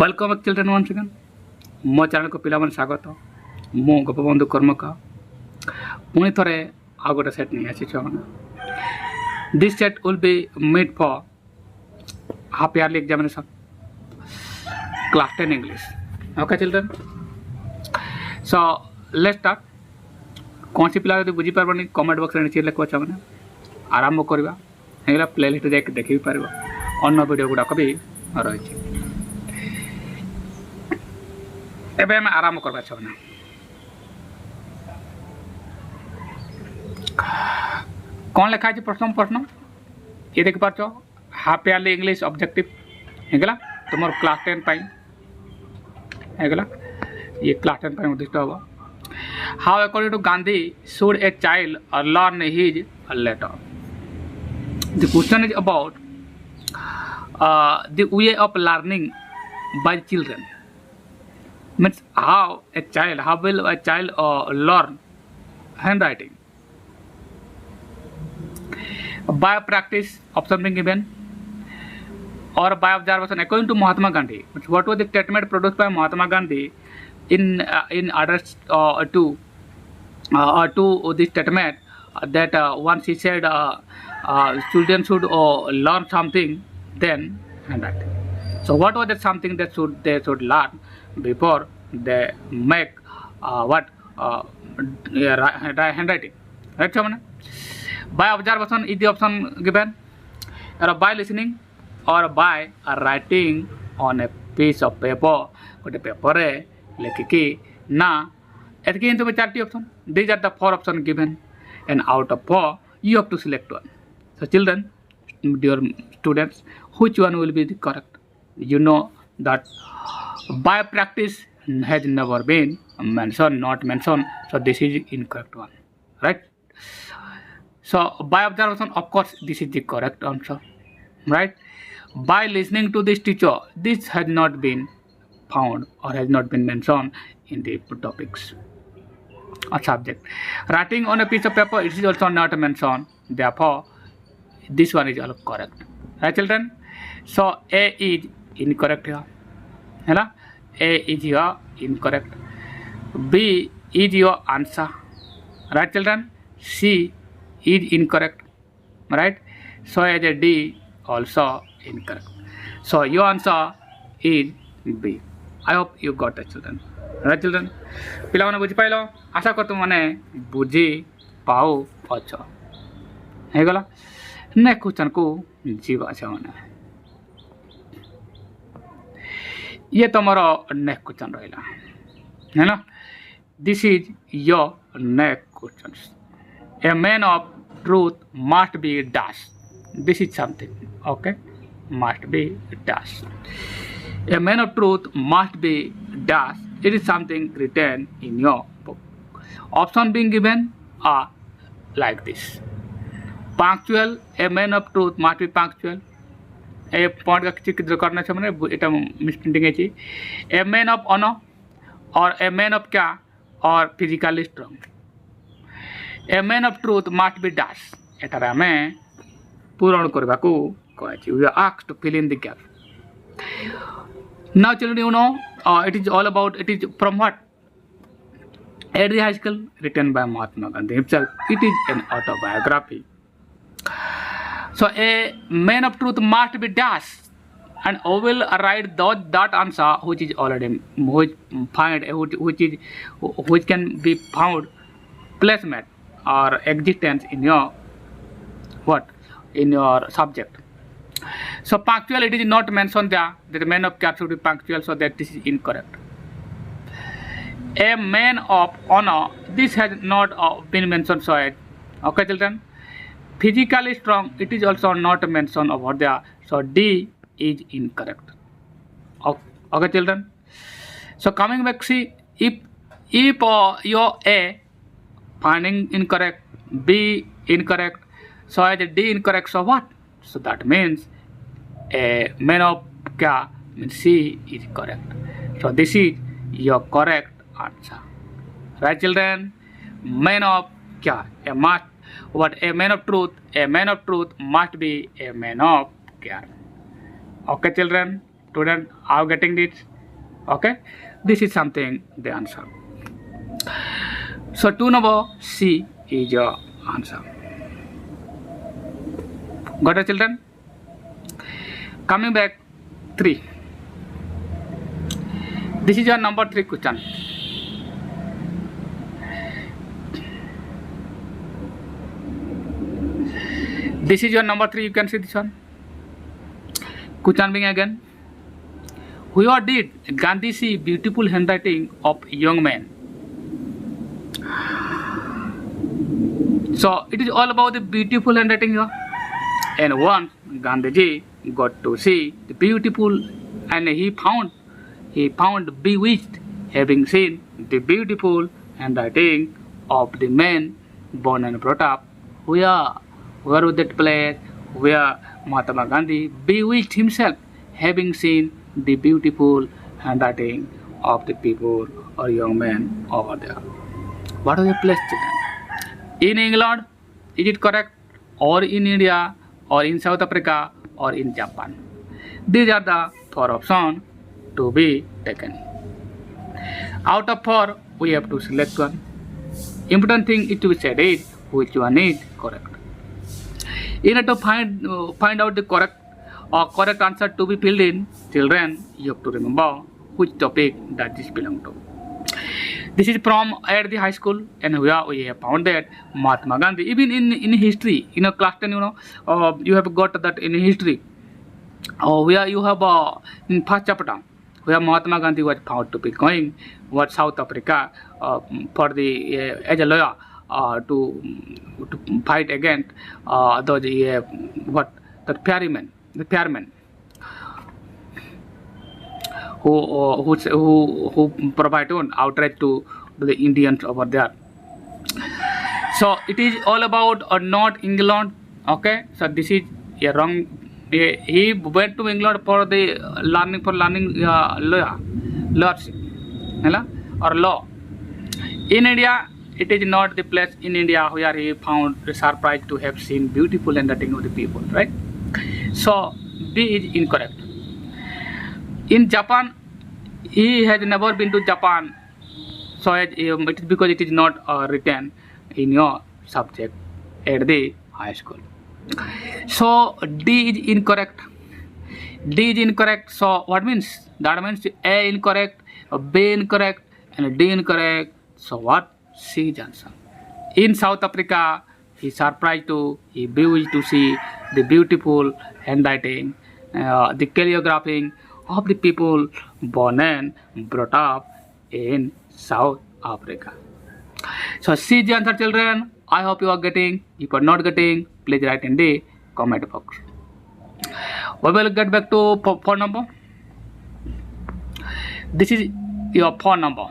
Welcome back children once again मो channel को पिला स्वागत मो गोपबंधु कर्मक पुणी थे आ गोटे सेट नहीं आसी छुआ this set will be made for half yearly examination class 10 English okay children so let's start कौन सी पिला बुझी पार्बनी कमेंट बॉक्स नीचे लिखो मैंने आरंभ करवा प्लेलिस्ट जाके देखी पार अन्न वीडियो गुड़ाक भी रही एबे मैं आराम करवा चाहना कौन लिखा है प्रथम प्रश्न ये देख पार्छ हाफ ईयरली इंग्लिश ऑब्जेक्टिव हेगला तुम क्लास 10 हेगला ये क्लास 10 उद्दिष्ट हम how according to Gandhi should a child learn his letter the question is about the way of learning by children means how will a child learn handwriting by practice option being given or by observation according to Mahatma Gandhi. What was the statement produced by Mahatma Gandhi in address to this statement that once he said children should learn something then handwriting. So what was that something that they should learn before they make handwriting, right? By observation is the option given, or by listening, or by writing on a piece of paper. गोटे paper लिखिकी ना एतकी तुम 4टी option. These are the 4 options given, and out of 4 you have to select one. So children, dear students, which one will be the correct? You know that by practice has never been mentioned, not mentioned, so this is incorrect one, right? So by observation, of course this is the correct answer, right? By listening to this teacher, this has not been found or has not been mentioned in the topics or subject. Writing on a piece of paper, it is also not mentioned, therefore this one is all correct, right children? So A is incorrect here, है ना? A is your incorrect. B is your answer, right children? C is incorrect, right? So as a D also incorrect. So your answer is B. I hope you got it children, right children? पिला माने बुझी pilo आशा कर तुम माने बुझी पाओ अच्छा हे गला नेक्स्ट क्वेश्चन को जीवा चाहना ये तुम्हारा नेक्स्ट क्वेश्चन रहा है ना. This is your next question. A man of truth must be dash. This is something okay must be dash. A man of truth must be dash. It is something written in your book. Option being given are like this. Punctual. A man of truth must be punctual. A point का किसी करना है मैंने इटा misprinting है. ए man of honour और ए man of क्या और physically strong. A man of truth must be dash. एटार आम पूरण करने को कही. We are asked to fill in the gap. Now children you know it is all about. It is from what? At the high school written by Mahatma Gandhi himself. It is an autobiography. So a man of truth must be dash, and I will write that answer which is already which can be found placement or existence in your in your subject. So punctual, it is not mentioned there that the man of care should be punctual, so that this is incorrect. A man of honor, this has not been mentioned, so okay children. Physically strong, it is also not mentioned over there, so D is incorrect. Okay children, so coming back, see if your A finding incorrect, B incorrect, so as D incorrect, so what? So that means a man of kya means C is correct. So this is your correct answer, right children? Man of kya? A must. What? A man of truth. A man of truth must be a man of care. Okay children, student, are you getting this? Okay, this is something the answer. So 2 number C is your answer. Got it, children? Coming back 3. This is your number 3 question. This is your number 3. You can see this one. Question being again. Where did Gandhi see beautiful handwriting of young men? So it is all about the beautiful handwriting here. And once Gandhiji got to see the beautiful, and he found bewitched, having seen the beautiful handwriting of the men born and brought up. Where was that place where Mahatma Gandhi bewitched himself, having seen the beautiful handwriting of the people or young men over there? What was the place, children? In England, is it correct? Or in India, or in South Africa, or in Japan? These are the 4 options to be taken. Out of 4, we have to select one. Important thing is to be said is which one is correct. In order to find out the correct answer to be filled in, children, you have to remember which topic that this belong to. This is from at the high school, and where we have found that Mahatma Gandhi, even in history, in a class 10, you have got that in history, where you have in first chapter, where Mahatma Gandhi was found to be going was South Africa for the as a lawyer to fight against those the Pyramid who provide outright to the Indians over there. So it is all about not England. Okay, so this is a wrong. He went to England for the learning lordship, or law. In India, it is not the place in India where he found surprised to have seen beautiful handwriting of the people, right? So B is incorrect. In Japan, he has never been to Japan, so it is because it is not written in your subject at the high school. So D is incorrect. D is incorrect. So what means? That means A incorrect, B incorrect, and D incorrect. So what? C is answer. In South Africa, he surprised he bewitched to see the beautiful handwriting, the calligraphing of the people born and brought up in South Africa. So C is the answer, children. I hope you are getting. If you are not getting, please write in the comment box. We will get back to phone number. This is your phone number.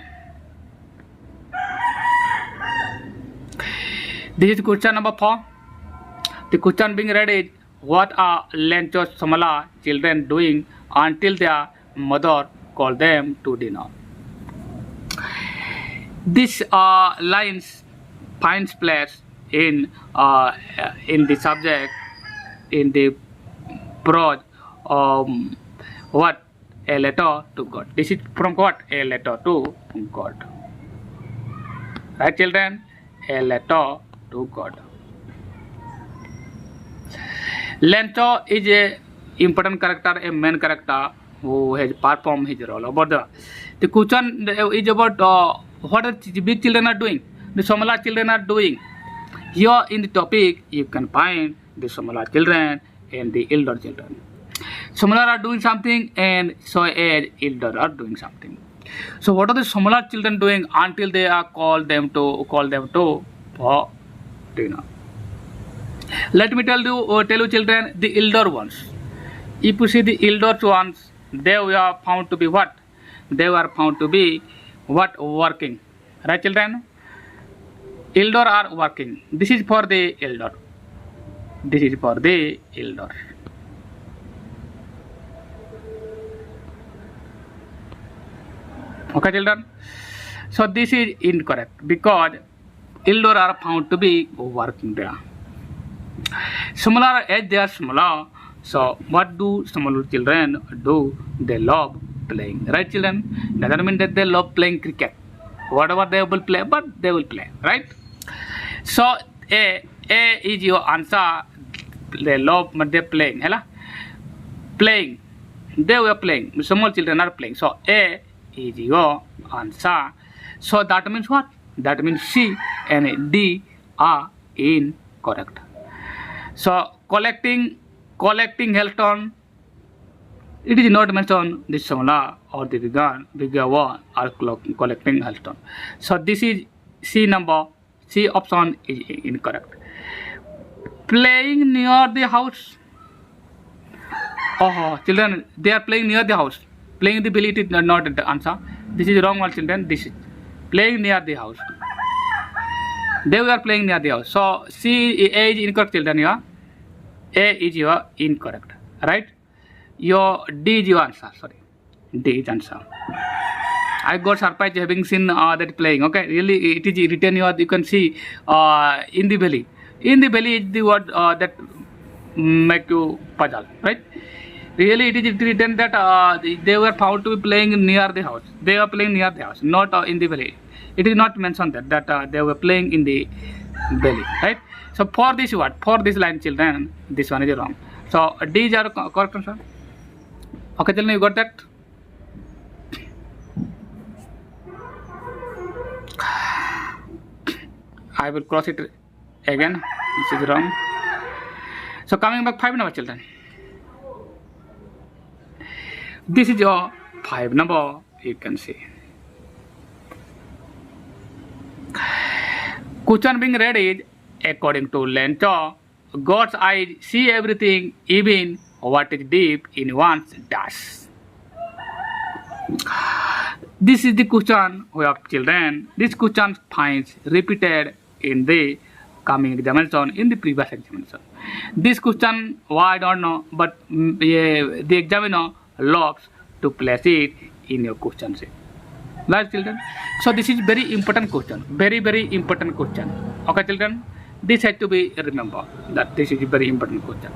This is question number 4. The question being read is, what are Lencho Somala children doing until their mother called them to dinner? This lines finds place in the subject, in the prose, what? A letter to God. This is from what? A letter to God. Right, children? A letter to God. Lencho is a important character, a main character who has performed his role over there. The question is about what the big children are doing, the Somala children are doing. Here in the topic, you can find the Somala children and the elder children. Somala are doing something, and so as elder are doing something. So what are the Somala children doing until they are called them to for dinner? Let me tell you, children, the elder ones. If you see the elder ones, they were found to be what? They were found to be what? Working. Right, children? Elder are working. This is for the elder. This is for the elder. Okay, children? So this is incorrect because elder are found to be working there. Similar as they are smaller, so what do small children do? They love playing. Right, children? Doesn't mean that they love playing cricket. Whatever they will play, but they will play. Right? So A is your answer. They love, but they playing. Hela? Playing. They were playing. Small children are playing. So A is your answer. So that means what? That means C and D are incorrect. So collecting Helton, it is not mentioned this formula or the bigger one are collecting Helton. So this is C option is incorrect. Playing near the house. Oh, children, they are playing near the house. Playing the belly is not the answer. This is wrong one, children. This is playing near the house. They were playing near the house. So C A is incorrect, children. Yeah, A is your incorrect. Right? Your D is your answer. Sorry, D is answer. I got surprised having seen that playing. Okay, really, it is written here. You can see in the belly. In the belly is the word that make you puzzle. Right? Really, it is written that they were found to be playing near the house. They were playing near the house, not in the belly. It is not mentioned that they were playing in the belly. Right? So for this word, for this line, children, this one is wrong. So D is our correct answer. Okay, children, you got that? I will cross it again. This is wrong. So coming back 5 number, children. This is your 5 number. You can see. Question being read is, according to Lento, God's eyes see everything, even what is deep in one's dash. This is the question we have, children. This question finds repeated in the coming examination, in the previous examination. This question, why I don't know, but the examiner loves to place it in your question set. Right, children? So this is very important question. Very, very important question. Okay, children? This has to be remembered, that this is a very important question.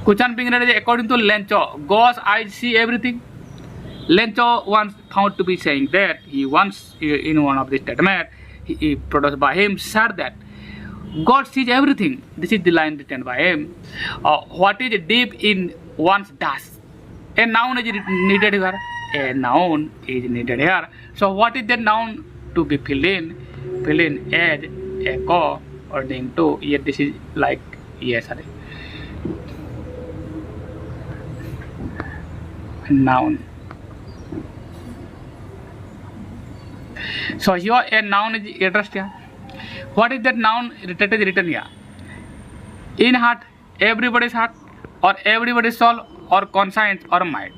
Question being read is, according to Lencho, God's eyes see everything. Lencho once found to be saying that he once, in one of the statements he produced by him, said that God sees everything. This is the line written by him. What is deep in one's dash? A noun is needed here. A noun is needed here. So what is the noun to be filled in? Fill in as, echo, according to. Here this is like yes, sorry. Noun. So here a noun is addressed here. What is that noun written here? In heart, everybody's heart, or everybody's soul, or conscience, or mind.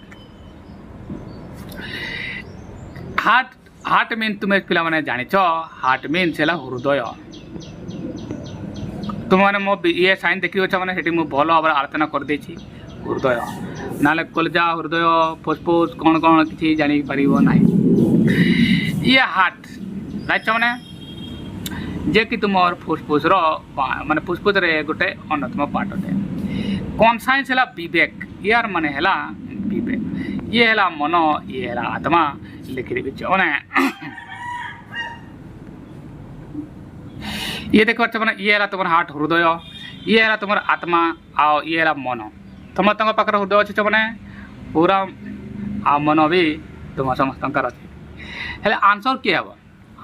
Heart means तुम पिलाने जानी चो. Heart means है हृदय. तुमने मो ये sign देखी हो माने सेठी मु भलो भाव आलोचना कर देछि हृदय. नाले कलजा हृदय फुसफुस कौन कौन किसी जानी परिबो नाही. ये हार्ट राइट माने जे कि तुमर फुसफुस रो माने फुसफुस रे गोटे अन्यतम पार्ट होते. कॉन्साइंस है विवेक. यार माने है विवेक. ये है मन, ये है आत्मा. लिखी देवी मैंने ये देख मैंने ये है तुम हार्ट हृदय. ये है तुम आत्मा आओ ये है मन. तुम पाखे हृदय अच्छे मैंने पूरा आ मन भी तुम समस्त अच्छे. आंसर किए हम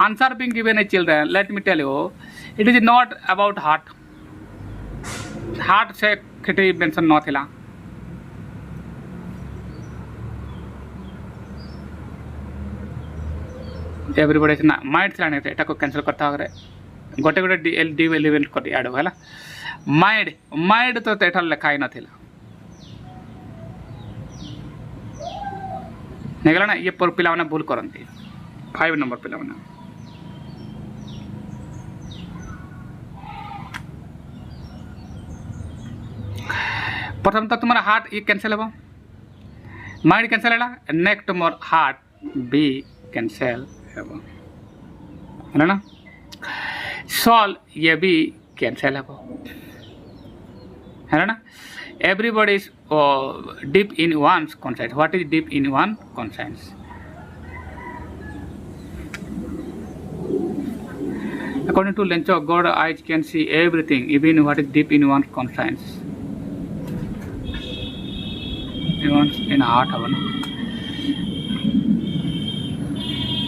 answer being given a children. Let me tell you, it is not about heart. Heart से किसी मेंशन न थिला. एवरीबॉडी से ना माइंड थिला नहीं एटा को कैंसिल करता हो रे गोटे गोटे डी एलिमेंट कर ऐड हो हैला. माइंड तो एटा लिखा ही न थिला. निकला ना. ये पर पिला माने भूल करंती. 5 नंबर पिला माने प्रथम तो तुम्हारा हार्ट ये कैंसिल हो. माइंड कैंसिल है. नेक्स्ट तुमर हार्ट बी कैंसिल है ना. सोल ये भी कैंसिल है ना. everybody is deep in one's conscience. What is deep in one conscience? According to Lencho, God eyes can see everything, even what is deep in one's conscience. Even in heart,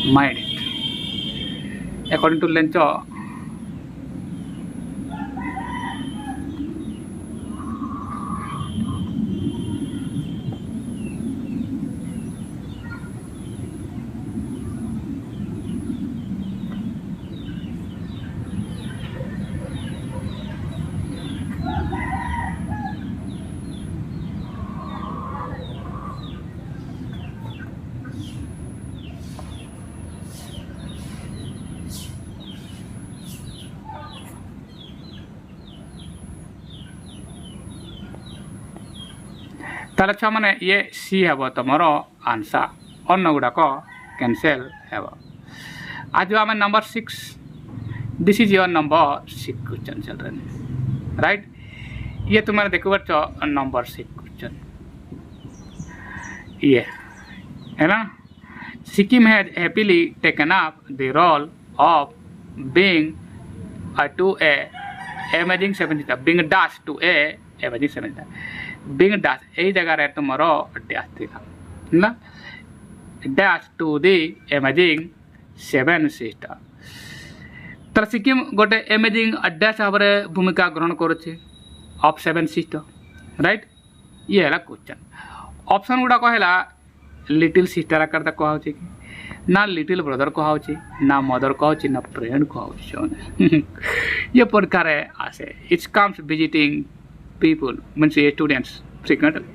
mind. According to Lencho, ताले छुआ माने ये सी हेब तुमर answer अन्न गुड़ाक cancel हेब आज आम number 6 this is your number 6 question children right ये तुम देख नंबर 6 क्वेश्चन ये है ना Sikkim has happily taken up the role of being to a amazing 7 seater being dash to a amazing 7 seater being dash यही जगह तुम डैश थी ना dash to the amazing 7 seater तर सिक्किम गोटे अमेजिंग डैश भाव में भूमिका ग्रहण करुच्छे ऑफ 7 सीटर राइट ये है क्वेश्चन ऑप्शन गुड़ाक है लिटिल सिस्टर आकार कहुँ कि ना लिटिल ब्रदर कहुँ ना मदर कहूँ ना फ्रेंड कहूँ ये प्रकार आसे it's comes visiting people means students frequently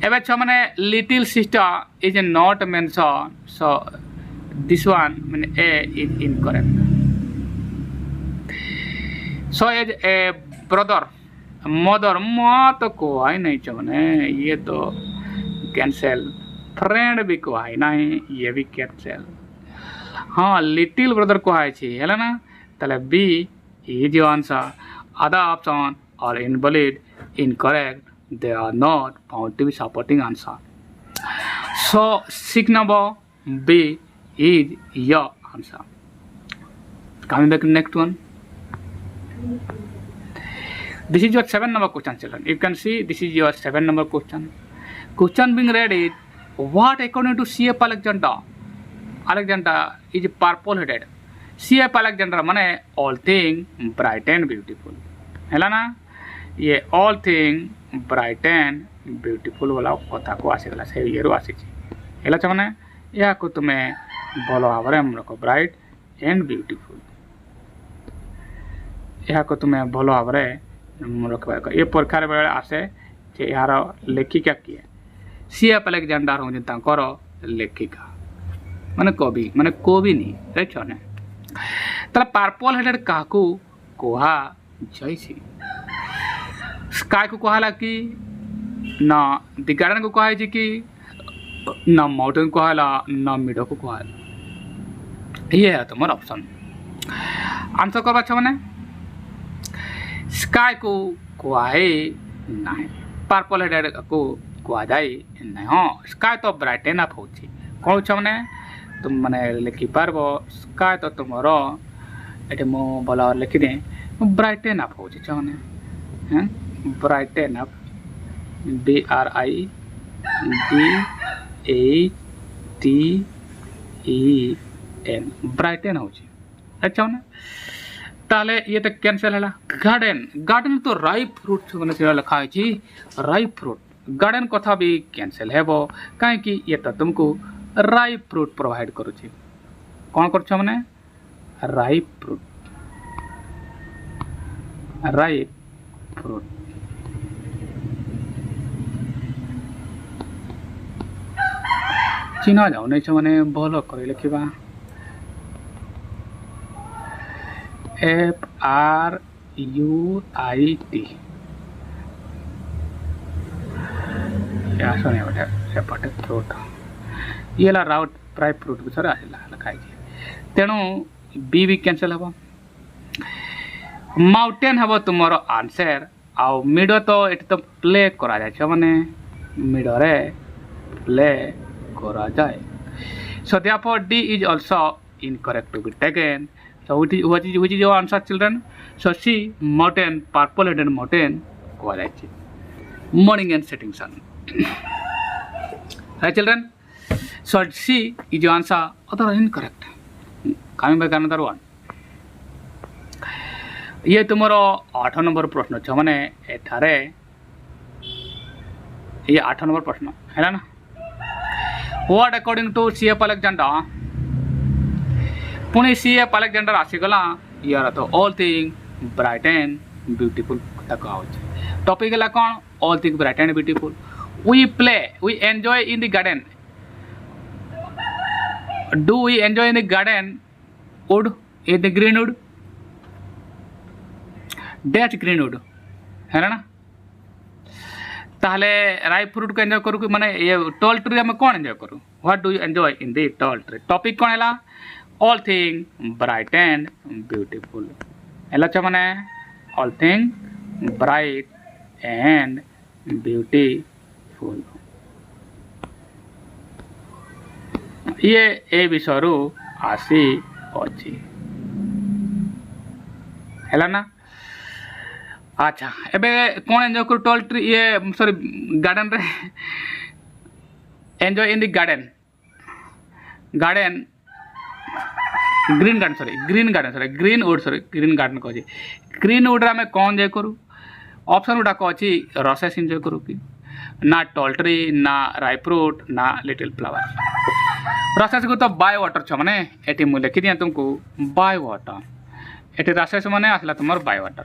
एवं छो माने little sister is not mention so this one mean A is incorrect so as a brother mother मत कहवाई नहीं चाहने ये तो कैंसल फ्रेंड भी कहवाई नहीं ये भी कैंसल हाँ लिटिल ब्रदर कहवाई है ना ताले B is your answer other option are invalid incorrect they are not found to be supporting answer so 6 number B is your answer coming back to next one this is your 7 number question children you can see this is your 7 number question being read is what according to C.F. Alexander is purple headed C.F. Alexander माने all thing bright and beautiful है ना ये all thing bright and beautiful वाला कथा को आसीगला से ये आसी है मैंने या को तुम्हें भल भाव में रख ब्राइट एंड ब्यूटीफुल या को तुम्हें भल भाव में रख ये परीक्षा बेले आसे यार लेखिका किए C.F. Alexander हूँ तांकर लेखिका माने कवि नहीं राइट ने ताला पर्पल हेडेड क्या कहा जाइए स्काई को कहला कि ना द गार्डन को कहे कि ना माउंटेन को कहला ना मिडो को कहला ये है तुम्हारा ऑप्शन आंसर करवा छ माने स्काई को कहे नहीं पर्पल हेडेड को कह जाए नहीं हाँ स्काई तो ब्राइट एनफ हो कौन छ माने तुम माने लिखि पारबो स्काई तो तुम्हारा ये मो भल लिखिदे ब्राइट एनफ हो माने ब्राइट एनफ BRIGHTEN ब्राइटन हो अच्छा ना ताले ये तो कैंसल है गार्डन तो राइप फ्रूट मैंने लिखा है राइप फ्रूट गार्डन कथा भी कैंसल है कहीं ये तो तुमको राइप फ्रूट प्रोवाइड करुच्ची कौन कर मैंने राइप फ्रूट चिन्ह जाऊ नहीं मैंने भल कर लिखा FRUIT आसने गोटे फ्रूट ये राउट प्राय फ्रूट विषय आसला लिखाई तेणु बी भी कैंसल हम माउंटेन हम तुम आंसर आउ मिड तो ये तो प्ले करा जाए माने मिडरे प्ले करा जाए so therefore D is also incorrect to be taken so which is your answer children so C mountain purple headed mountain कहा जाए morning and setting sun right children so C is your answer other incorrect coming back another one ये तुम्हारो 8 number प्रश्न छ माने एठारे ये 8 number प्रश्न है ना what according to C.F. Alexander पुणी C.F. अलेक्जेंडर आसीगला यार तो all thing bright and beautiful कहा होचे टॉपिक है कौन all thing bright and beautiful we play we enjoy in the garden do we enjoy in the garden wood in the greenwood dash greenwood है ना ताहले राई फ्रूट को enjoy करू माने ये टॉल ट्री में कौन एंजॉय करू what do you enjoy in the tall tree topic कौन है all thing bright and beautiful है माने all thing bright and beautiful ये ए विषय आसी अच्छी है ना अच्छा एबे कौन एंजॉय करू टॉल ट्री ये सॉरी गार्डन रे enjoy in the garden green garden कहछि ग्रीनवुड रे में कौन एंजॉय करू ऑप्शन गुडा कहछि रसेस एंजॉय करू कि ना टॉल ट्री ना राई फ्रूट ना लिटिल फ्लावर रसेस को तो बाय वाटर छ माने एटी मु लिखि दिया तुमको बाय वाटर एटी रसेस माने आसला तुमर बाय वाटर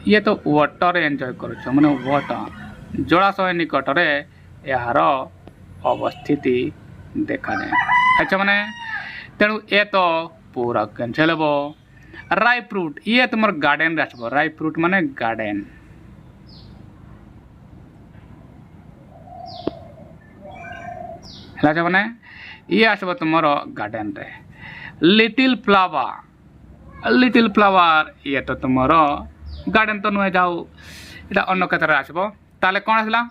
ये तो वाटर एंजॉय कर मैंने वाटर जलाशय निकट में यार अवस्थिति देखा जाए अच्छा मैंने तेणु ये तो पूरा कैंसल हे राई फ्रूट ये तुम गार्डन आसब राई फ्रूट माने गार्डन है मैंने ये आसब तुम गार्डन रे लिटिल फ्लावर ये तो तुम गार्डन तो नुहे जाओ ये अन्न क्षेत्र आसब ताले कौन आसला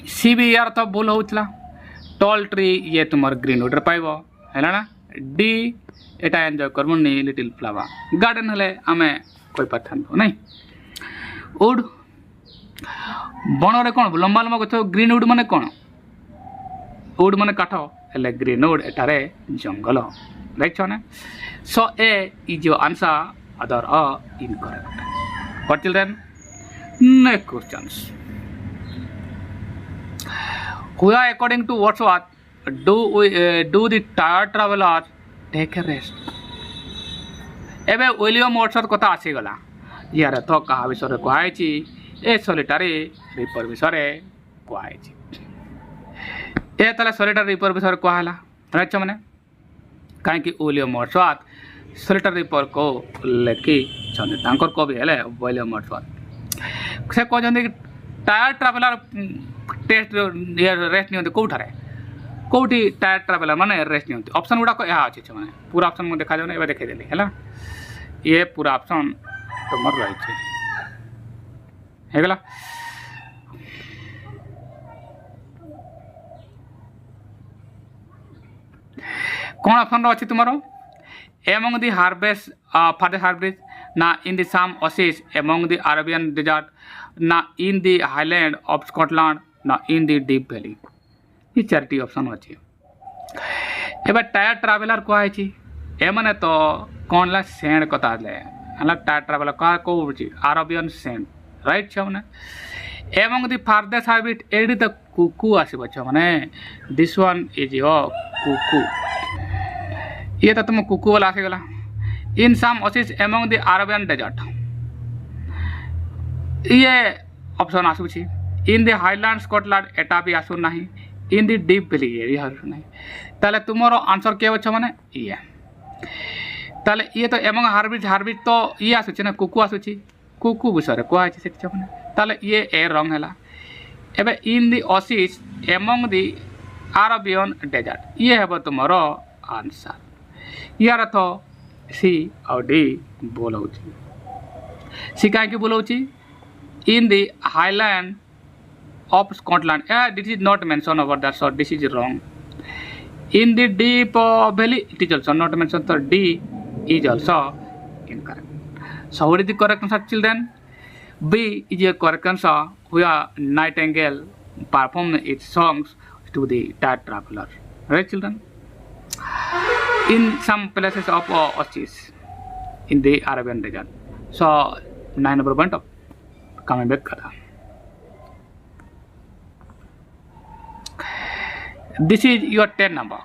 सी भी यार तो भूल होता टॉल ट्री ये तुम ग्रीनवुड रे पाइब है ना डी एटा एंजॉय करमुनी लिटिल फ्लावर गार्डन हेले आमे कोई पाथा नहीं वुड बन रे कौन लंबा लंबा गछ ग्रीनवुड माने कौन वुड माने काठ हेले ग्रीनवुड एटारे जंगल राइट छ ना so A is your answer other are incorrect. What children? Next questions. Where according to Wordsworth do the tired travelers take a rest? एबे विलियम वर्ड्सवर्थ कथा आसी गला यार तो कहा विषय कहै छी ए सॉलिटरी रिपर विषय कहै छी ए तले सॉलिटरी रिपर विषय कहला राइट छ माने काहे कि विलियम वर्ड्सवर्थ सॉलिटरी रिपर को लेखि छन कवि है विलियम वर्ड्सवर्थ से कहते टायर ट्रावेलर टेस्ट रेस्ट नहीं कौटे कौटी टायर ट्रावेलर माने रेस्ट नहीं ऑप्शन गुड़ाक यह अच्छे माने पूरा ऑप्शन देखा जाए ना देखदेली है ये पूरा ऑप्शन तुम रही कौन ऑप्शन अच्छी तुम among the harvest for the harvest na in the some oasis among the Arabian desert na in the highland of Scotland na in the deep valley ये चारटी ऑप्शन अच्छे एबे टायर ट्रावेलर को आइछि ए माने तो कोन ला सेंड कथा ले हला टायर ट्रावेलर का को अरेबियन सेंड राइट छ माने among the farthest harvest एडी तो कुकु आसीबो छ माने this one is your Kuku ये तो तुम कुकु वाला आसीगला in some oasis among the Arabian desert ये ऑप्शन आसुछि इन द हाईलैंड स्कॉटलैंड एटा भी आसु नाही in the deep valley area आसु नाही ताले तुमरो आंसर के होछ माने ये ताले ये तो एमंग हार्बिट तो ये आसुछि ना कुकु आसुछि कुकु विषय को आछि से माने ताले ये ए रंग हैला एबे in the oasis among the Arabian desert ये हेबो तुमरो आंसर यार तो सी और डी बोलाऊँ सी कहीं बोलाऊँ in the highland of Scotland. This is not mentioned over there, so this is wrong. In the deep valley, it is also not mentioned, so D is also incorrect. So what is the correct answer, children? B is a correct answer, where nightingale perform its songs to the tired traveler. Right, children? In some places of oasis in the Arabian desert. So 9 number point of coming back. This is your 10 number.